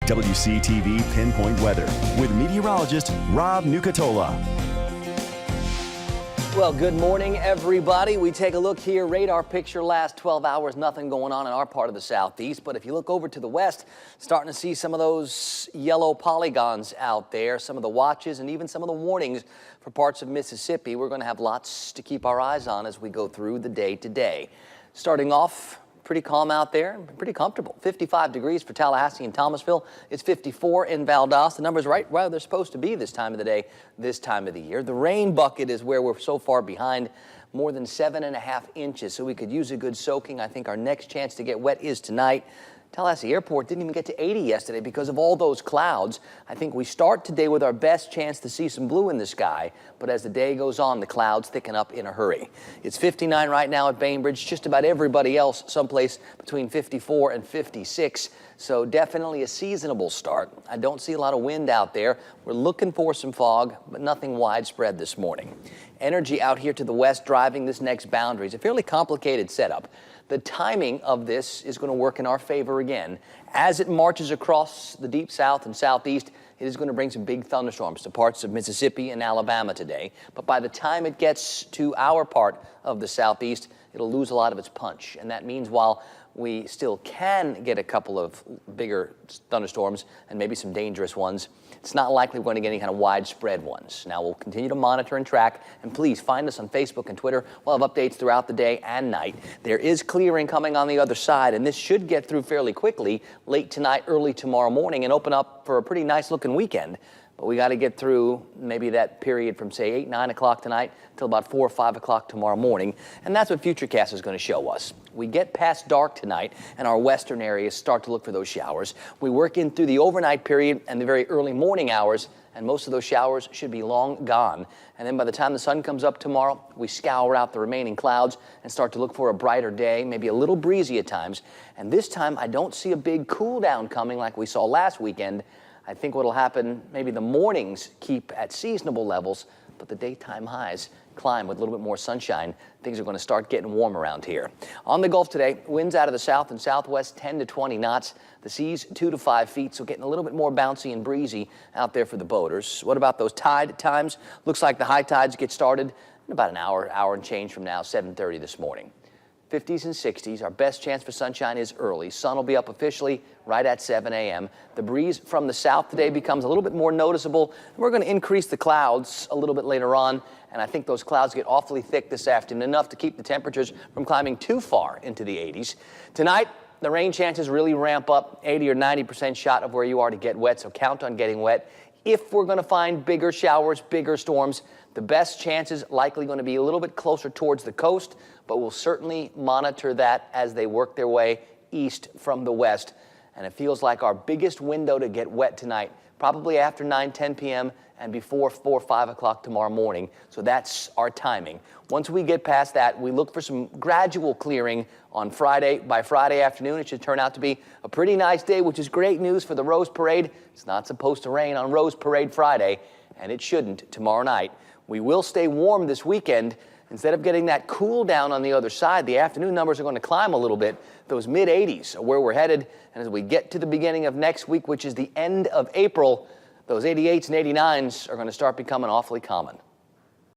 WCTV Pinpoint Weather with meteorologist Rob Nucatola. Well, good morning, everybody. We take a look here. Radar picture last 12 hours. Nothing going on in our part of the southeast. But if you look over to the west, starting to see some of those yellow polygons out there, some of the watches and even some of the warnings for parts of Mississippi. We're going to have lots to keep our eyes on as we go through the day today. Starting off, pretty calm out there, pretty comfortable. 55 degrees for Tallahassee and Thomasville. It's 54 in Valdosta. The numbers right where they're supposed to be this time of the day, this time of the year. The rain bucket is where we're so far behind, more than 7.5 inches, so we could use a good soaking. I think our next chance to get wet is tonight. Tallahassee Airport didn't even get to 80 yesterday because of all those clouds. I think we start today with our best chance to see some blue in the sky, but as the day goes on, the clouds thicken up in a hurry. It's 59 right now at Bainbridge, just about everybody else someplace between 54 and 56, so definitely a seasonable start. I don't see a lot of wind out there. We're looking for some fog, but nothing widespread this morning. Energy out here to the west driving this next boundary. It's a fairly complicated setup. The timing of this is going to work in our favor again. As it marches across the deep south and southeast, it is going to bring some big thunderstorms to parts of Mississippi and Alabama today. But by the time it gets to our part of the southeast, it'll lose a lot of its punch. And that means while we still can get a couple of bigger thunderstorms and maybe some dangerous ones, it's not likely we're going to get any kind of widespread ones. Now, we'll continue to monitor and track, and please find us on Facebook and Twitter. We'll have updates throughout the day and night. There is clearing coming on the other side, and this should get through fairly quickly late tonight, early tomorrow morning, and open up for a pretty nice-looking weekend. But we got to get through maybe that period from, say, 8, 9 o'clock tonight till about 4 or 5 o'clock tomorrow morning. And that's what Futurecast is going to show us. We get past dark tonight, and our western areas start to look for those showers. We work in through the overnight period and the very early morning hours, and most of those showers should be long gone. And then by the time the sun comes up tomorrow, we scour out the remaining clouds and start to look for a brighter day, maybe a little breezy at times. And this time, I don't see a big cool down coming like we saw last weekend. I think what will happen, maybe the mornings keep at seasonable levels, but the daytime highs climb with a little bit more sunshine. Things are going to start getting warm around here. On the Gulf today, winds out of the south and southwest 10 to 20 knots. The seas 2 to 5 feet, so getting a little bit more bouncy and breezy out there for the boaters. What about those tide times? Looks like the high tides get started in about an hour and change from now, 7:30 this morning. 50s and 60s. Our best chance for sunshine is early. Sun will be up officially right at 7 a.m. The breeze from the south today becomes a little bit more noticeable. We're going to increase the clouds a little bit later on, and I think those clouds get awfully thick this afternoon, enough to keep the temperatures from climbing too far into the 80s. Tonight, the rain chances really ramp up, 80 or 90% shot of where you are to get wet, so count on getting wet. If we're going to find bigger showers, bigger storms, the best chances likely going to be a little bit closer towards the coast, but we'll certainly monitor that as they work their way east from the west. And it feels like our biggest window to get wet tonight, probably after 9, 10 p.m. and before 4, 5 o'clock tomorrow morning. So that's our timing. Once we get past that, we look for some gradual clearing on Friday. By Friday afternoon, it should turn out to be a pretty nice day, which is great news for the Rose Parade. It's not supposed to rain on Rose Parade Friday, and it shouldn't tomorrow night. We will stay warm this weekend. Instead of getting that cool down on the other side, the afternoon numbers are going to climb a little bit. Those mid-80s are where we're headed. And as we get to the beginning of next week, which is the end of April, those 88s and 89s are going to start becoming awfully common.